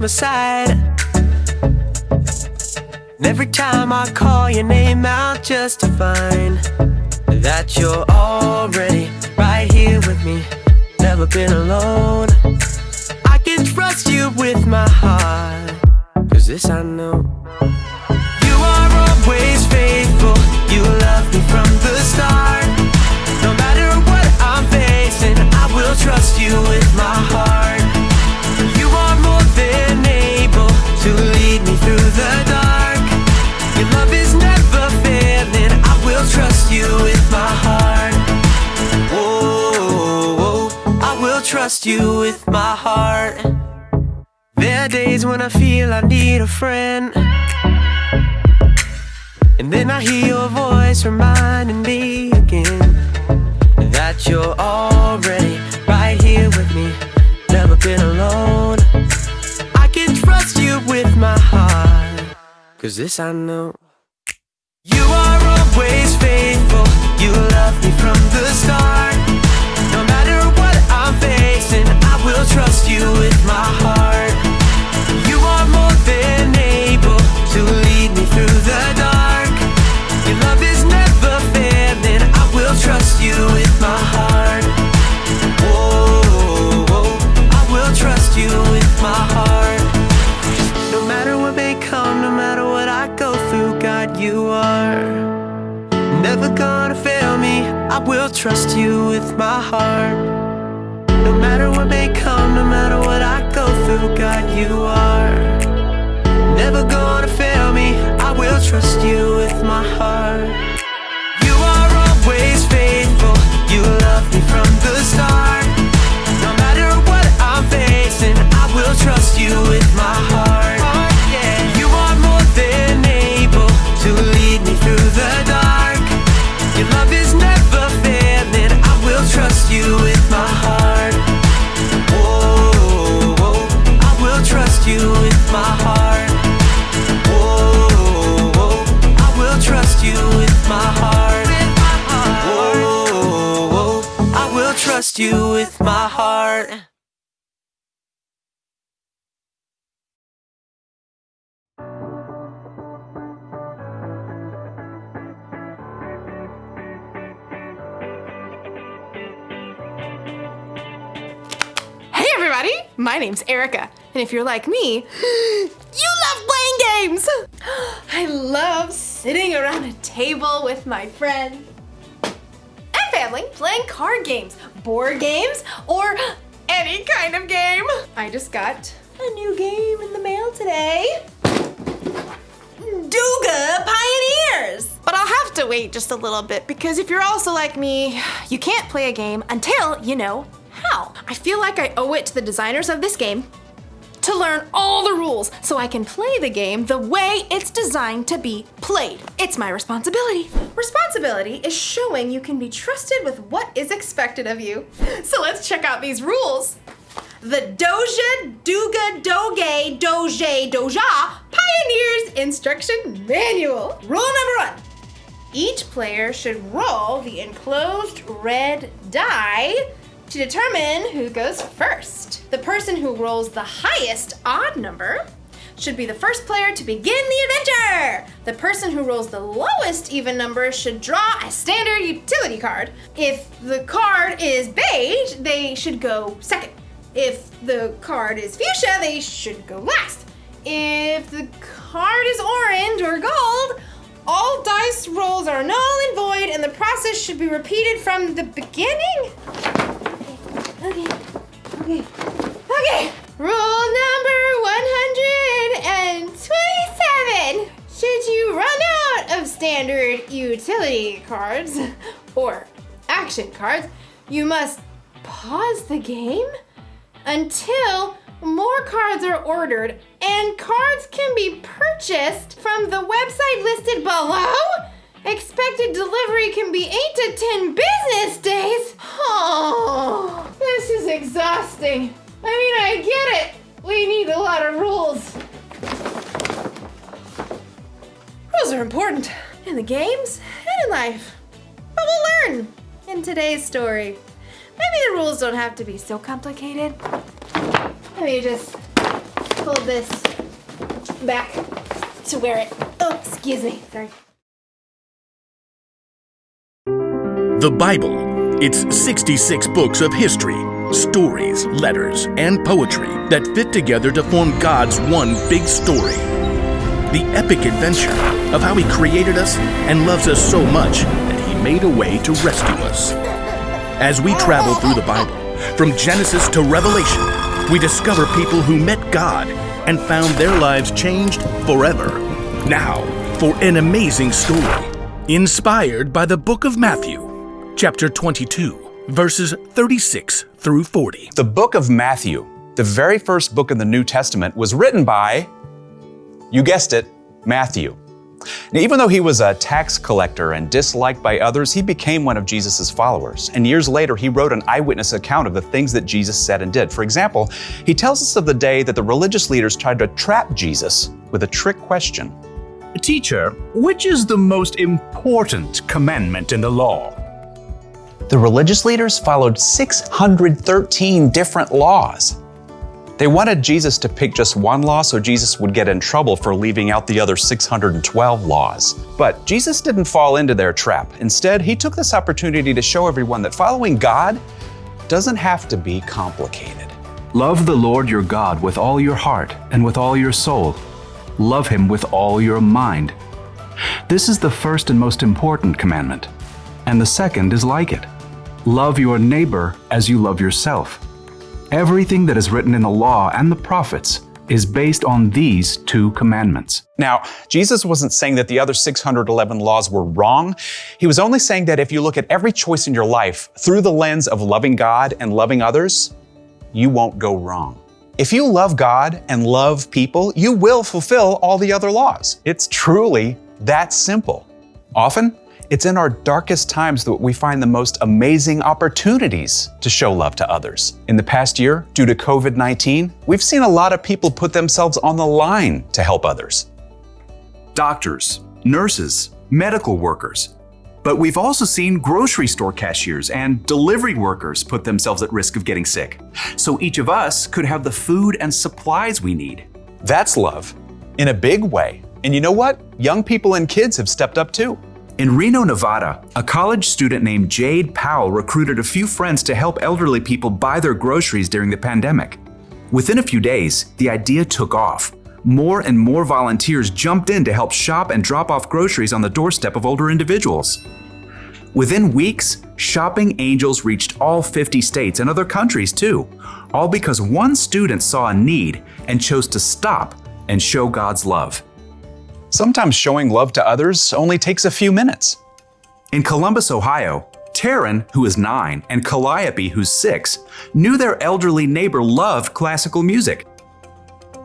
my side. And every time I call your name out just to find that you're already right here with me, never been alone. I can trust you with my heart, 'cause this I know. You are always faithful, you love me from the start. No matter what I'm facing, I will trust you with my heart. You are more than able to lead me through the dark. Your love is never failing, I will trust you with my heart. Oh, I will trust you with my heart. There are days when I feel I need a friend, and then I hear your voice reminding me again that you're already right here with me, never been alone. I can trust you with my heart, 'cause this I know. You are always faithful, you love me from the start. No matter what I'm facing, I will trust you with my heart. You are more than able to lead me through the dark. Your love is never failing, I will trust you with my heart. Oh, I will trust you with my heart. No matter what may come, no matter what I go through, God, you are never gonna fail me, I will trust you with my heart. No matter what may come, no matter what I go through, God, you are never gonna fail me, I will trust you with my heart. You are always faithful, you love me from the start. No matter what I'm facing, I will trust you with my heart. You are more than able to lead me through the dark. Your love is never failing, I will trust you with my heart. Oh, I will trust you with my heart. Oh, I will trust you with my heart. Oh, I will trust you with my heart. Hey everybody, my name's Erica, and if you're like me, you love playing games! I love sitting around a table with my friends and family, playing card games, board games, or any kind of game. I just got a new game in the mail today. Duga Pioneers! But I'll have to wait just a little bit because if you're also like me, you can't play a game until you know how. I feel like I owe it to the designers of this game to learn all the rules so I can play the game the way it's designed to be played. It's my responsibility. Responsibility is showing you can be trusted with what is expected of you. So let's check out these rules. The Doja, Duga, Doge, Doje, Doja Pioneers Instruction Manual. Rule number 1. Each player should roll the enclosed red die to determine who goes first. The person who rolls the highest odd number should be the first player to begin the adventure. The person who rolls the lowest even number should draw a standard utility card. If the card is beige, they should go second. If the card is fuchsia, they should go last. If the card is orange or gold, all dice rolls are null and void and the process should be repeated from the beginning. Okay. Rule number 127. Should you run out of standard utility cards or action cards, you must pause the game until more cards are ordered and cards can be purchased from the website listed below. Expected delivery can be 8 to 10 business days. Oh, this is exhausting. I mean, I get it. We need a lot of rules. Rules are important in the games and in life. But we'll learn in today's story. Maybe the rules don't have to be so complicated. Let me just fold this back to wear it. Oh, excuse me. Sorry. The Bible. It's 66 books of history, stories, letters, and poetry that fit together to form God's one big story. The epic adventure of how He created us and loves us so much that He made a way to rescue us. As we travel through the Bible, from Genesis to Revelation, we discover people who met God and found their lives changed forever. Now, for an amazing story, inspired by the book of Matthew, chapter 22, verses 36 through 40. The book of Matthew, the very first book in the New Testament, was written by, you guessed it, Matthew. Now, even though he was a tax collector and disliked by others, he became one of Jesus' followers. And years later, he wrote an eyewitness account of the things that Jesus said and did. For example, he tells us of the day that the religious leaders tried to trap Jesus with a trick question. Teacher, which is the most important commandment in the law? The religious leaders followed 613 different laws. They wanted Jesus to pick just one law so Jesus would get in trouble for leaving out the other 612 laws. But Jesus didn't fall into their trap. Instead, he took this opportunity to show everyone that following God doesn't have to be complicated. Love the Lord your God with all your heart and with all your soul. Love Him with all your mind. This is the first and most important commandment. And the second is like it. Love your neighbor as you love yourself. Everything that is written in the law and the prophets is based on these two commandments. Now, Jesus wasn't saying that the other 611 laws were wrong. He was only saying that if you look at every choice in your life through the lens of loving God and loving others, you won't go wrong. If you love God and love people, you will fulfill all the other laws. It's truly that simple. Often, it's in our darkest times that we find the most amazing opportunities to show love to others. In the past year, due to COVID-19, we've seen a lot of people put themselves on the line to help others. Doctors, nurses, medical workers. But we've also seen grocery store cashiers and delivery workers put themselves at risk of getting sick. So each of us could have the food and supplies we need. That's love in a big way. And you know what? Young people and kids have stepped up too. In Reno, Nevada, a college student named Jade Powell recruited a few friends to help elderly people buy their groceries during the pandemic. Within a few days, the idea took off. More and more volunteers jumped in to help shop and drop off groceries on the doorstep of older individuals. Within weeks, Shopping Angels reached all 50 states and other countries too, all because one student saw a need and chose to stop and show God's love. Sometimes showing love to others only takes a few minutes. In Columbus, Ohio, Taryn, who is 9, and Calliope, who's 6, knew their elderly neighbor loved classical music.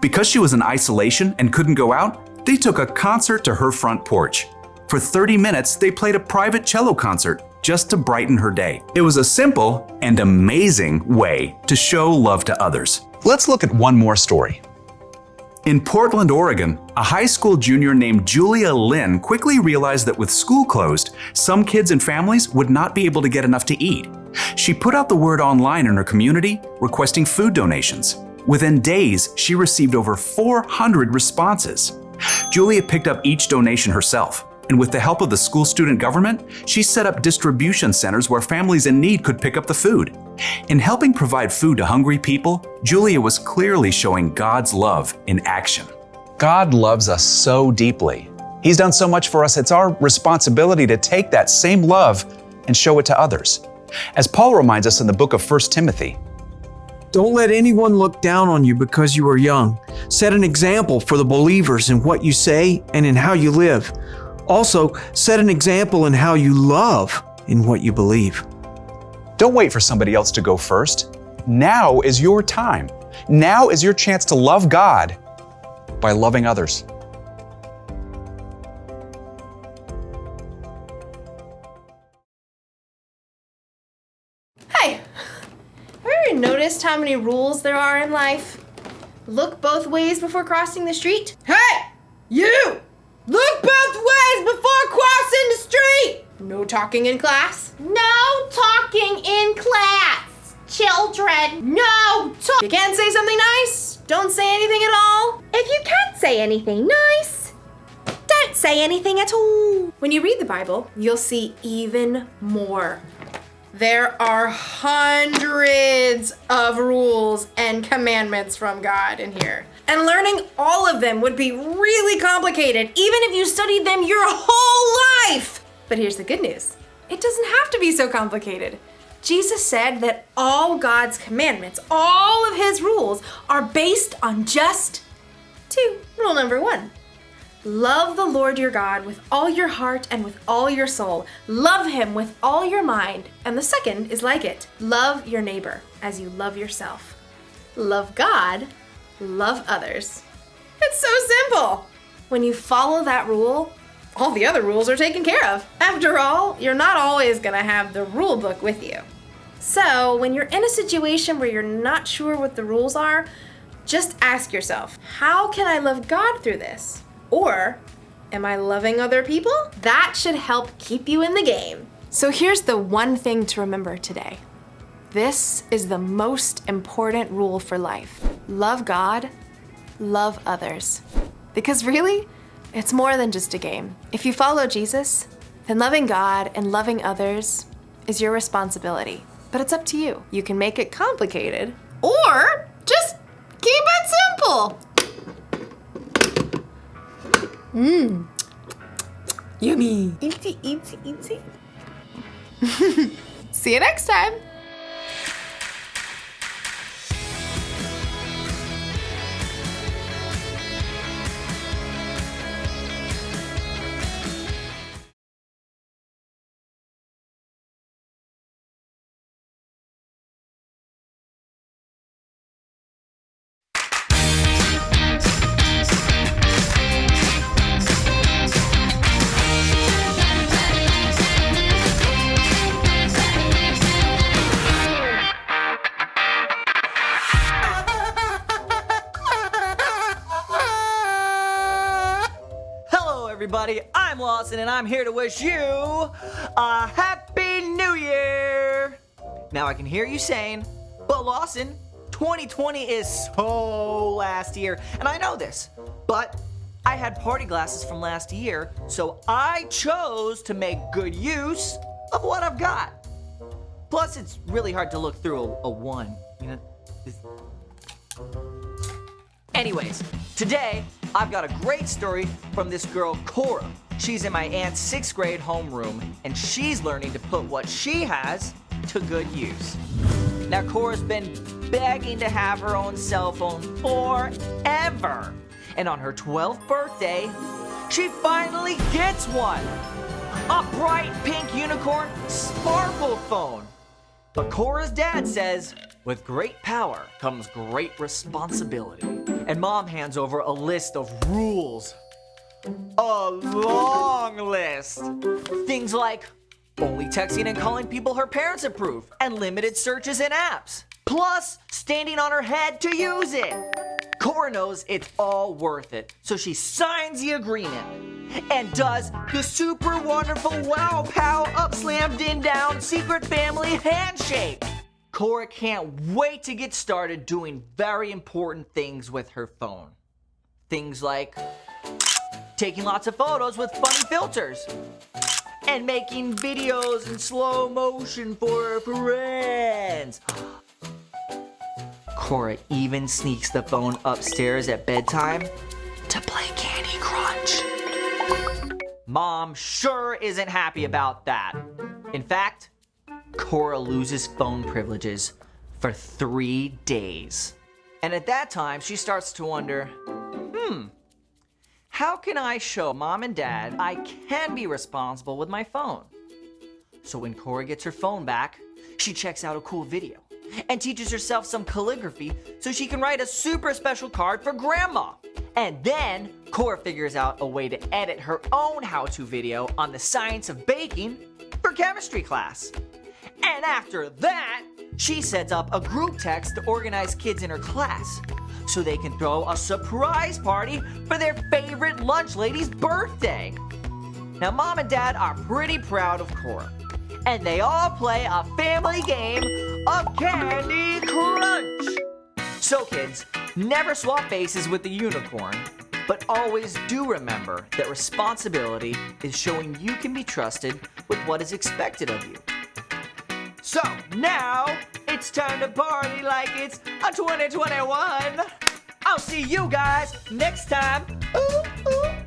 Because she was in isolation and couldn't go out, they took a concert to her front porch. For 30 minutes, they played a private cello concert just to brighten her day. It was a simple and amazing way to show love to others. Let's look at one more story. In Portland, Oregon, a high school junior named Julia Lynn quickly realized that with school closed, some kids and families would not be able to get enough to eat. She put out the word online in her community, requesting food donations. Within days, she received over 400 responses. Julia picked up each donation herself, and with the help of the school student government, she set up distribution centers where families in need could pick up the food. In helping provide food to hungry people, Julia was clearly showing God's love in action. God loves us so deeply. He's done so much for us, it's our responsibility to take that same love and show it to others. As Paul reminds us in the book of 1 Timothy, "Don't let anyone look down on you because you are young. Set an example for the believers in what you say and in how you live. Also, set an example in how you love in what you believe." don't wait for somebody else to go first. Now is your time. Now is your chance to love God by loving others. Hey, have you ever noticed how many rules there are in life? Look both ways before crossing the street. Hey, you! Look both ways before crossing the street! No talking in class. No talking in class, children. No talk. You can't say something nice? Don't say anything at all. If you can't say anything nice, don't say anything at all. When you read the Bible, you'll see even more. There are hundreds of rules and commandments from God in here. And learning all of them would be really complicated, even if you studied them your whole life. But here's the good news. It doesn't have to be so complicated. Jesus said that all God's commandments, all of his rules, are based on just two. Rule number 1. Love the Lord your God with all your heart and with all your soul. Love him with all your mind. And the second is like it. Love your neighbor as you love yourself. Love God, love others. It's so simple. When you follow that rule, all the other rules are taken care of. After all, you're not always gonna have the rule book with you. So when you're in a situation where you're not sure what the rules are, just ask yourself, how can I love God through this? Or, am I loving other people? That should help keep you in the game. So here's the one thing to remember today. This is the most important rule for life. Love God, love others. Because really, it's more than just a game. If you follow Jesus, then loving God and loving others is your responsibility. But it's up to you. You can make it complicated, or just keep it simple. Yummy. Eatsy, eatsy, eatsy. See you next time. Everybody, I'm Lawson and I'm here to wish you a Happy New Year! Now I can hear you saying, but Lawson, 2020 is so last year, and I know this, but I had party glasses from last year, so I chose to make good use of what I've got. Plus, it's really hard to look through a one, you know? Anyways, today, I've got a great story from this girl, Cora. She's in my aunt's 6th grade homeroom, and she's learning to put what she has to good use. Now, Cora's been begging to have her own cell phone forever. And on her 12th birthday, she finally gets one. A bright pink unicorn sparkle phone. But Cora's dad says, with great power comes great responsibility. And Mom hands over a list of rules. A long list. Things like only texting and calling people her parents approve, and limited searches and apps. Plus, standing on her head to use it. Cora knows it's all worth it, so she signs the agreement and does the super wonderful wow pow up slam din down secret family handshake. Cora can't wait to get started doing very important things with her phone. Things like taking lots of photos with funny filters and making videos in slow motion for her friends. Cora even sneaks the phone upstairs at bedtime to play Candy Crush. Mom sure isn't happy about that. In fact, Cora loses phone privileges for 3 days. And at that time, she starts to wonder, how can I show Mom and Dad I can be responsible with my phone? So when Cora gets her phone back, she checks out a cool video and teaches herself some calligraphy so she can write a super special card for Grandma. And then Cora figures out a way to edit her own how-to video on the science of baking for chemistry class. And after that, she sets up a group text to organize kids in her class so they can throw a surprise party for their favorite lunch lady's birthday. Now, Mom and Dad are pretty proud of Cora, and they all play a family game of Candy Crunch. So kids, Never swap faces with the unicorn, but always do remember that responsibility is showing you can be trusted with what is expected of you. So now it's time to party like it's a 2021. I'll see you guys next time. Ooh, ooh.